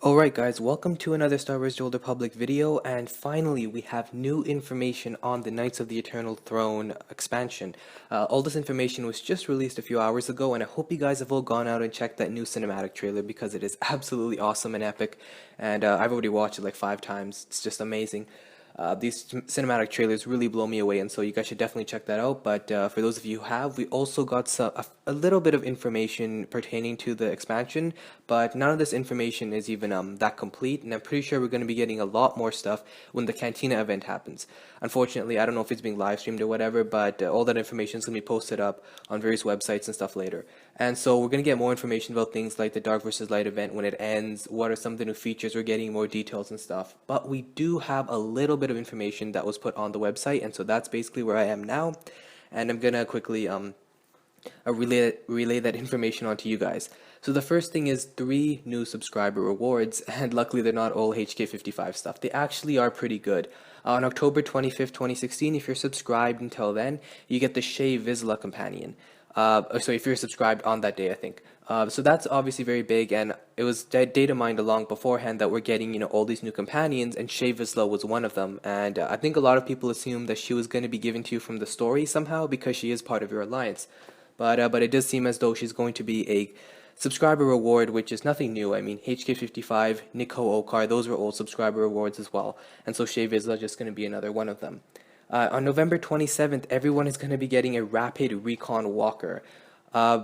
Alright guys, welcome to another Star Wars The Old Republic video, and finally we have new information on the Knights of the Eternal Throne expansion. All this information was just released a few hours ago, and I hope you guys have all gone out and checked that new cinematic trailer because it is absolutely awesome and epic, and I've already watched it like 5 times. It's just amazing. These cinematic trailers really blow me away, and so you guys should definitely check that out. But for those of you who have, we also got a little bit of information pertaining to the expansion, but none of this information is even that complete, and I'm pretty sure we're going to be getting a lot more stuff when the Cantina event happens. Unfortunately, I don't know if it's being live streamed or whatever, but all that information is going to be posted up on various websites and stuff later. And so we're going to get more information about things like the Dark vs. Light event when it ends, what are some of the new features, we're getting more details and stuff. But we do have a little bit of information that was put on the website, and so that's basically where I am now. And I'm going to quickly relay that information onto you guys. So the first thing is 3 new subscriber rewards, and luckily they're not all HK55 stuff. They actually are pretty good. On October 25th, 2016, if you're subscribed until then, you get the Shay Vizsla companion. So if you're subscribed on that day, I think. So that's obviously very big, and it was data mined along beforehand that we're getting, all these new companions, and Shay Vizsla was one of them. And I think a lot of people assumed that she was going to be given to you from the story somehow because she is part of your alliance. But it does seem as though she's going to be a subscriber reward, which is nothing new. I mean, HK55, Nico Okar, those were old subscriber rewards as well. And so Shay Vizsla is just going to be another one of them. On November 27th, everyone is going to be getting a Rapid Recon Walker,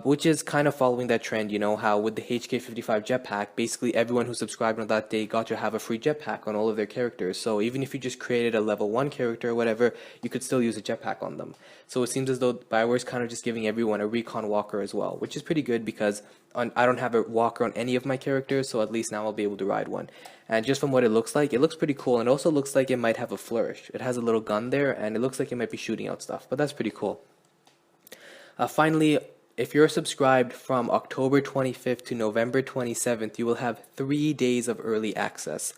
which is kind of following that trend, how with the HK55 jetpack, basically everyone who subscribed on that day got to have a free jetpack on all of their characters. So even if you just created a level 1 character or whatever, you could still use a jetpack on them. So it seems as though Bioware's kind of just giving everyone a Recon Walker as well, which is pretty good because I don't have a walker on any of my characters, so at least now I'll be able to ride one. And just from what it looks pretty cool, and it also looks like it might have a flourish. It has a little gun there, and it looks like it might be shooting out stuff, but that's pretty cool. Finally, if you're subscribed from October 25th to November 27th, you will have 3 days of early access.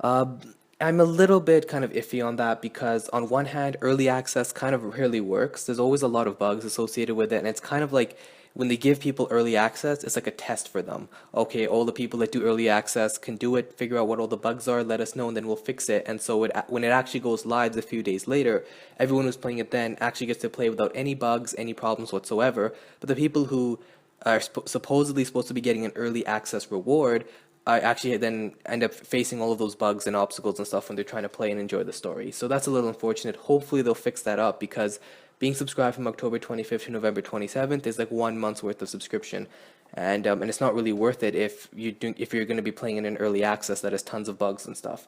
I'm a little bit kind of iffy on that because on one hand, early access kind of rarely works. There's always a lot of bugs associated with it, and it's kind of like when they give people early access, it's like a test for them. Okay, all the people that do early access can do it, figure out what all the bugs are, let us know, and then we'll fix it. And so when it actually goes live a few days later, everyone who's playing it then actually gets to play without any bugs, any problems whatsoever. But the people who are supposedly supposed to be getting an early access reward actually then end up facing all of those bugs and obstacles and stuff when they're trying to play and enjoy the story. So that's a little unfortunate. Hopefully they'll fix that up because being subscribed from October 25th to November 27th is like 1 month's worth of subscription, and it's not really worth it if you're going to be playing in an early access that has tons of bugs and stuff.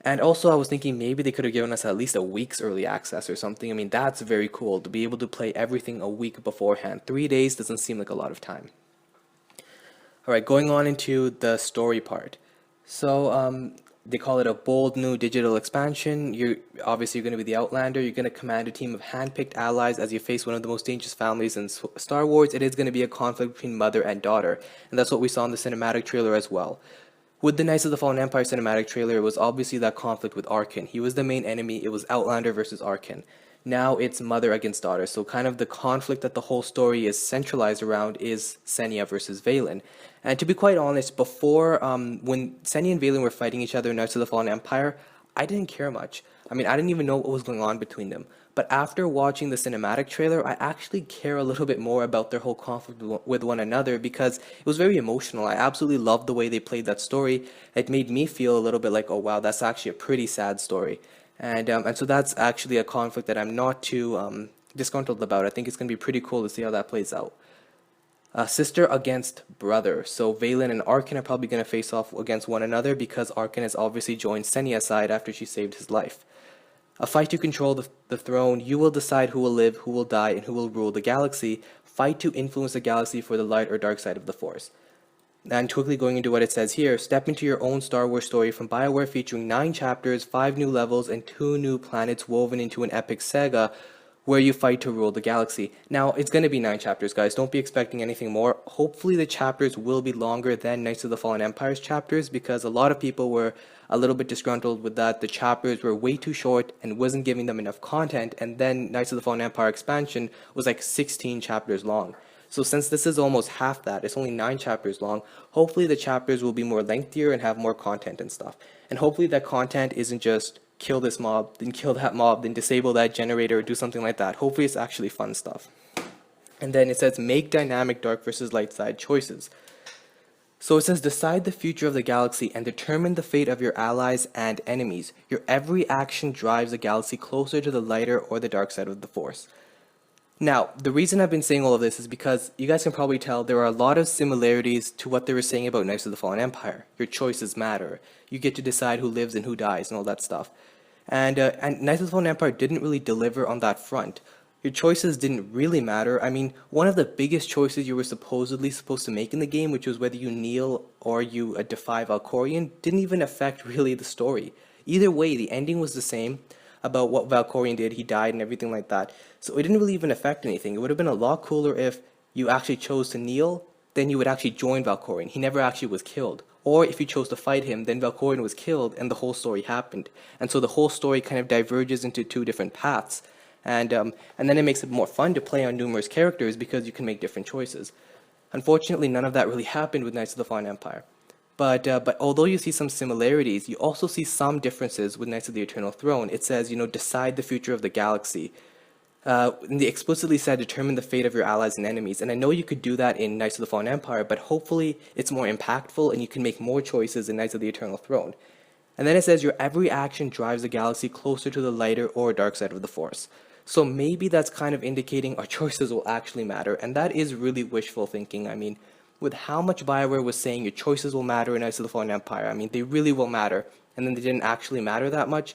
And also I was thinking maybe they could have given us at least a week's early access or something. I mean, that's very cool to be able to play everything a week beforehand. 3 days doesn't seem like a lot of time. Alright, going on into the story part. So they call it a bold new digital expansion. You're obviously going to be the Outlander. You're going to command a team of hand-picked allies as you face one of the most dangerous families in Star Wars. It is going to be a conflict between mother and daughter, and that's what we saw in the cinematic trailer as well. With the Knights of the Fallen Empire cinematic trailer, it was obviously that conflict with Arkin. He was the main enemy. It was Outlander versus Arkin. Now it's mother against daughter, so kind of the conflict that the whole story is centralized around is Senya versus Valen. And to be quite honest, before, when Senya and Valen were fighting each other in Knights of the Fallen Empire, I didn't care much. I mean, I didn't even know what was going on between them. But after watching the cinematic trailer, I actually care a little bit more about their whole conflict with one another because it was very emotional. I absolutely loved the way they played that story. It made me feel a little bit like, oh wow, that's actually a pretty sad story. And so that's actually a conflict that I'm not too disgruntled about. I think it's going to be pretty cool to see how that plays out. Sister against brother. So Valen and Arkin are probably going to face off against one another because Arkin has obviously joined Senya's side after she saved his life. A fight to control the throne. You will decide who will live, who will die, and who will rule the galaxy. Fight to influence the galaxy for the light or dark side of the Force. And quickly going into what it says here, step into your own Star Wars story from BioWare featuring 9 chapters, 5 new levels, and 2 new planets woven into an epic saga where you fight to rule the galaxy. Now, it's going to be 9 chapters, guys. Don't be expecting anything more. Hopefully the chapters will be longer than Knights of the Fallen Empire's chapters because a lot of people were a little bit disgruntled with that. The chapters were way too short and wasn't giving them enough content, and then Knights of the Fallen Empire expansion was like 16 chapters long. So since this is almost half that, it's only 9 chapters long, hopefully the chapters will be more lengthier and have more content and stuff. And hopefully that content isn't just kill this mob, then kill that mob, then disable that generator, or do something like that. Hopefully it's actually fun stuff. And then it says, make dynamic dark versus light side choices. So it says, decide the future of the galaxy and determine the fate of your allies and enemies. Your every action drives the galaxy closer to the lighter or the dark side of the Force. Now, the reason I've been saying all of this is because you guys can probably tell there are a lot of similarities to what they were saying about Knights of the Fallen Empire. Your choices matter. You get to decide who lives and who dies and all that stuff. And Knights of the Fallen Empire didn't really deliver on that front. Your choices didn't really matter. I mean, one of the biggest choices you were supposedly supposed to make in the game, which was whether you kneel or you defy Valkorion, didn't even affect really the story. Either way, the ending was the same about what Valkorion did. He died and everything like that. So it didn't really even affect anything. It would have been a lot cooler if you actually chose to kneel, then you would actually join Valkorion. He never actually was killed. Or if you chose to fight him, then Valkorion was killed and the whole story happened. And so the whole story kind of diverges into 2 different paths. And then it makes it more fun to play on numerous characters because you can make different choices. Unfortunately, none of that really happened with Knights of the Fallen Empire. But although you see some similarities, you also see some differences with Knights of the Eternal Throne. It says, decide the future of the galaxy. And they explicitly said, determine the fate of your allies and enemies. And I know you could do that in Knights of the Fallen Empire, but hopefully it's more impactful and you can make more choices in Knights of the Eternal Throne. And then it says, your every action drives the galaxy closer to the lighter or dark side of the Force. So maybe that's kind of indicating our choices will actually matter. And that is really wishful thinking. I mean, with how much BioWare was saying your choices will matter in Knights of the Fallen Empire, I mean, they really will matter, and then they didn't actually matter that much.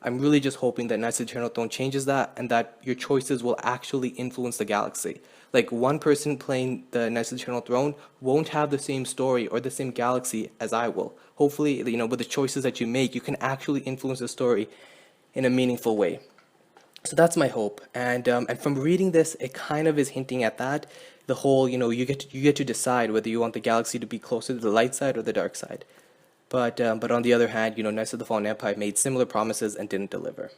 I'm really just hoping that Knights of the Eternal Throne changes that, and that your choices will actually influence the galaxy. Like, one person playing the Knights of the Eternal Throne won't have the same story or the same galaxy as I will. Hopefully, with the choices that you make, you can actually influence the story in a meaningful way. So that's my hope, and from reading this, it kind of is hinting at that. The whole, you get to decide whether you want the galaxy to be closer to the light side or the dark side. But on the other hand, Knights of the Fallen Empire made similar promises and didn't deliver.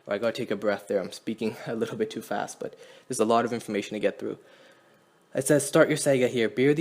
I gotta take a breath there. I'm speaking a little bit too fast, but there's a lot of information to get through. It says, start your saga here. Be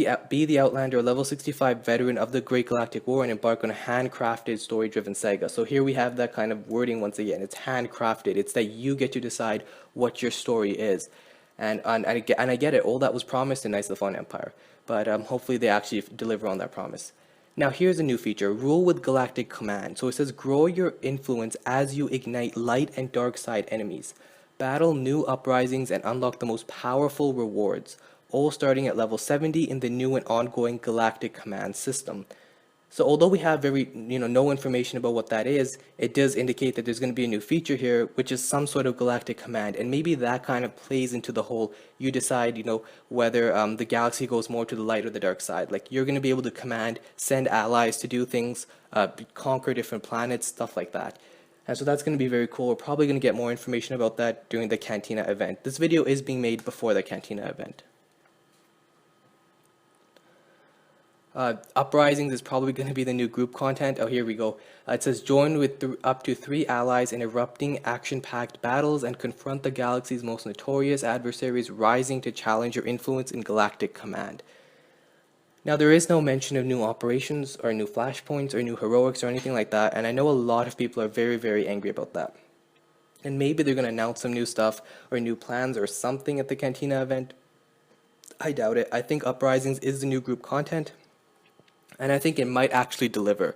the Outlander, level 65 veteran of the Great Galactic War, and embark on a handcrafted, story-driven saga. So here we have that kind of wording once again. It's handcrafted. It's that you get to decide what your story is. And I get it. All that was promised in Knights of the Fallen Empire. But hopefully they actually deliver on that promise. Now here's a new feature, Rule with Galactic Command. So it says, grow your influence as you ignite light and dark side enemies. Battle new uprisings and unlock the most powerful rewards, all starting at level 70 in the new and ongoing Galactic Command system. So although we have no information about what that is, it does indicate that there's going to be a new feature here, which is some sort of Galactic Command, and maybe that kind of plays into the whole, you decide, whether the galaxy goes more to the light or the dark side. Like, you're going to be able to command, send allies to do things, conquer different planets, stuff like that. And so that's going to be very cool. We're probably going to get more information about that during the Cantina event. This video is being made before the Cantina event. Uprisings is probably going to be the new group content. Oh, here we go. It says, join with up to 3 allies in erupting, action-packed battles and confront the galaxy's most notorious adversaries, rising to challenge your influence in Galactic Command. Now, there is no mention of new operations or new flashpoints or new heroics or anything like that, and I know a lot of people are very, very angry about that. And maybe they're going to announce some new stuff or new plans or something at the Cantina event. I doubt it. I think Uprisings is the new group content, and I think it might actually deliver.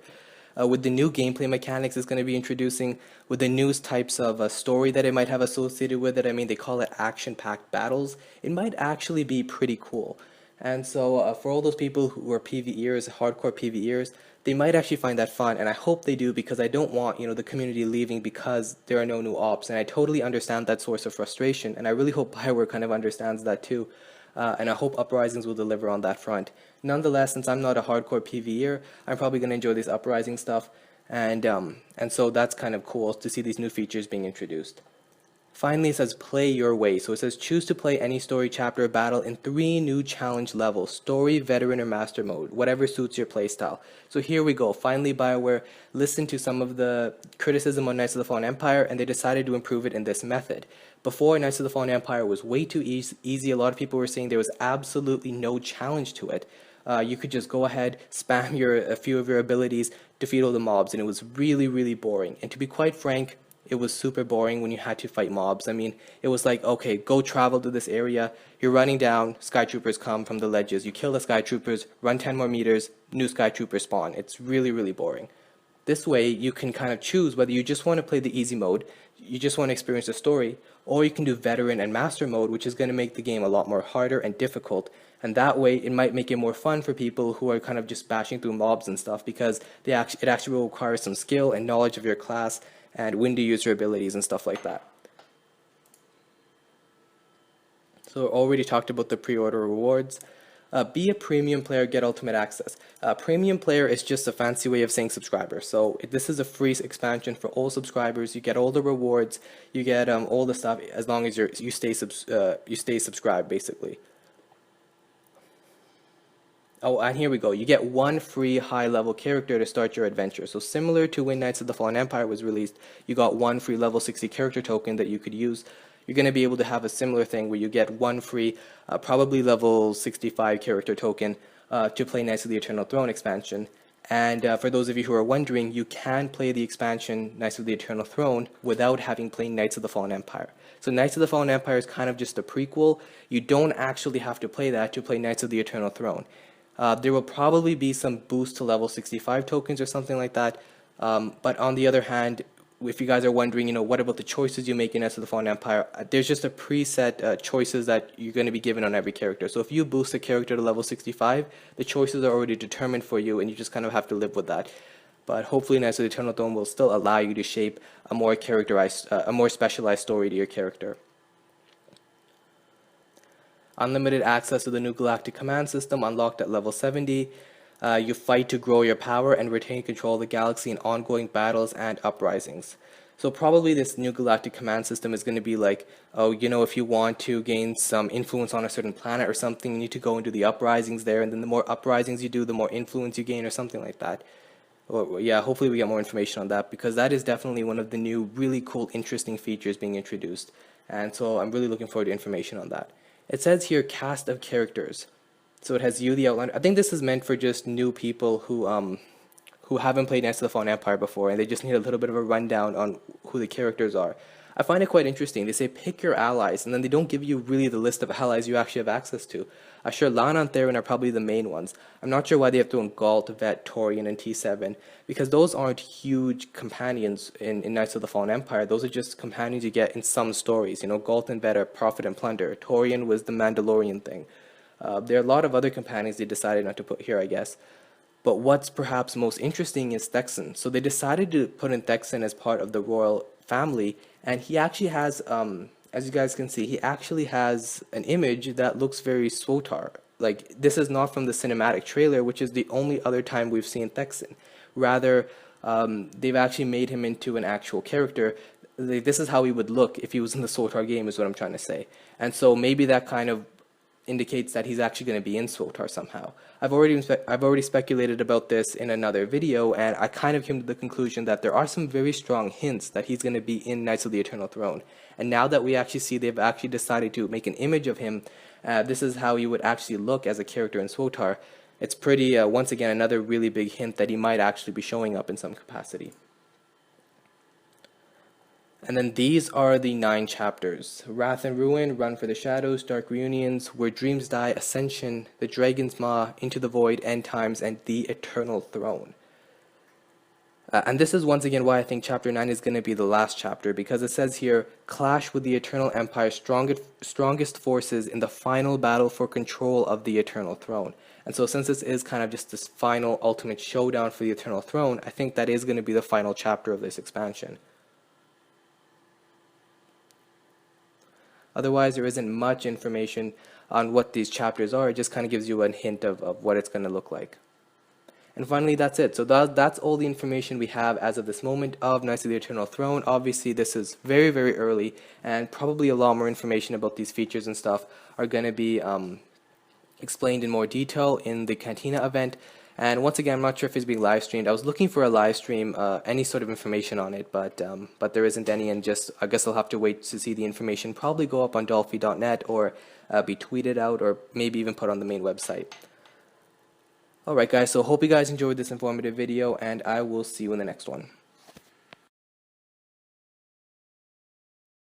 With the new gameplay mechanics it's going to be introducing, with the new types of story that it might have associated with it, I mean, they call it action-packed battles, it might actually be pretty cool. And so for all those people who are PvEers, hardcore PvEers, they might actually find that fun, and I hope they do, because I don't want, the community leaving because there are no new ops, and I totally understand that source of frustration, and I really hope BioWare kind of understands that too. And I hope Uprisings will deliver on that front. Nonetheless, since I'm not a hardcore PvEer, I'm probably going to enjoy this Uprising stuff, and so that's kind of cool to see these new features being introduced. Finally, it says play your way. So it says choose to play any story, chapter, or battle in 3 new challenge levels: story, veteran, or master mode, whatever suits your playstyle. So here we go. Finally, BioWare listened to some of the criticism on Knights of the Fallen Empire, and they decided to improve it in this method. Before, Knights of the Fallen Empire was way too easy. A lot of people were saying there was absolutely no challenge to it. You could just go ahead, spam a few of your abilities, defeat all the mobs, and it was really, really boring. And to be quite frank, it was super boring when you had to fight mobs. I mean, it was like, okay, go travel to this area. You're running down, sky troopers come from the ledges. You kill the sky troopers, run 10 more meters, new sky troopers spawn. It's really, really boring. This way, you can kind of choose whether you just want to play the easy mode, you just want to experience the story, or you can do veteran and master mode, which is going to make the game a lot more harder and difficult. And that way, it might make it more fun for people who are kind of just bashing through mobs and stuff, because it actually will require some skill and knowledge of your class and when to use your abilities and stuff like that. So already talked about the pre-order rewards. Be a premium player, get ultimate access. Premium player is just a fancy way of saying subscriber. So this is a free expansion for all subscribers. You get all the rewards, you get all the stuff as long as you stay subscribed, basically. Oh, and here we go. You get 1 free high-level character to start your adventure. So similar to when Knights of the Fallen Empire was released, you got 1 free level 60 character token that you could use. You're going to be able to have a similar thing where you get 1 free, probably level 65 character token to play Knights of the Eternal Throne expansion. And for those of you who are wondering, you can play the expansion Knights of the Eternal Throne without having played Knights of the Fallen Empire. So Knights of the Fallen Empire is kind of just a prequel. You don't actually have to play that to play Knights of the Eternal Throne. There will probably be some boost to level 65 tokens or something like that. But on the other hand, if you guys are wondering, what about the choices you make in Knights of the Fallen Empire? There's just a preset choices that you're going to be given on every character. So if you boost a character to level 65, the choices are already determined for you, and you just kind of have to live with that. But hopefully Knights of the Eternal Throne will still allow you to shape a more specialized story to your character. Unlimited access to the new Galactic Command system unlocked at level 70. You fight to grow your power and retain control of the galaxy in ongoing battles and uprisings. So probably this new Galactic Command system is going to be like, oh, if you want to gain some influence on a certain planet or something, you need to go into the uprisings there, and then the more uprisings you do, the more influence you gain or something like that. Well, yeah, hopefully we get more information on that, because that is definitely one of the new really cool, interesting features being introduced. And so I'm really looking forward to information on that. It says here, cast of characters. So it has you, the Outliner. I think this is meant for just new people who haven't played Knights of the Fallen Empire before, and they just need a little bit of a rundown on who the characters are. I find it quite interesting. They say pick your allies, and then they don't give you really the list of allies you actually have access to. Sure, Lana and Theron are probably the main ones. I'm not sure why they have thrown Galt, Vet, Torian, and T7, because those aren't huge companions in Knights of the Fallen Empire. Those are just companions you get in some stories. Galt and Vet are Profit and Plunder. Torian was the Mandalorian thing. There are a lot of other companions they decided not to put here, I guess. But what's perhaps most interesting is Thexan. So they decided to put in Thexan as part of the royal family, and he actually has, as you guys can see, he actually has an image that looks very Swtor. Like, this is not from the cinematic trailer, which is the only other time we've seen Thexan. Rather, they've actually made him into an actual character. This is how he would look if he was in the Swtor game, is what I'm trying to say. And so maybe that kind of indicates that he's actually going to be in Swtor somehow. I've already speculated about this in another video, and I kind of came to the conclusion that there are some very strong hints that he's going to be in Knights of the Eternal Throne. And now that we actually see they've actually decided to make an image of him, this is how he would actually look as a character in Swtor. It's pretty, once again, another really big hint that he might actually be showing up in some capacity. And then these are the 9 chapters: Wrath and Ruin, Run for the Shadows, Dark Reunions, Where Dreams Die, Ascension, The Dragon's Maw, Into the Void, End Times, and The Eternal Throne. And this is once again why I think chapter 9 is going to be the last chapter, because it says here, clash with the Eternal Empire's strongest forces in the final battle for control of the Eternal Throne. And so since this is kind of just this final ultimate showdown for the Eternal Throne, I think that is going to be the final chapter of this expansion. Otherwise, there isn't much information on what these chapters are. It just kind of gives you a hint of what it's going to look like. And finally, that's it. So that's all the information we have as of this moment of Knights of the Eternal Throne. Obviously, this is very, very early, and probably a lot more information about these features and stuff are going to be explained in more detail in the Cantina event. And once again, I'm not sure if it's being live streamed. I was looking for a live stream, any sort of information on it, but there isn't any, and just I guess I'll have to wait to see the information probably go up on dolphy.net or be tweeted out or maybe even put on the main website. Alright guys, so hope you guys enjoyed this informative video, and I will see you in the next one.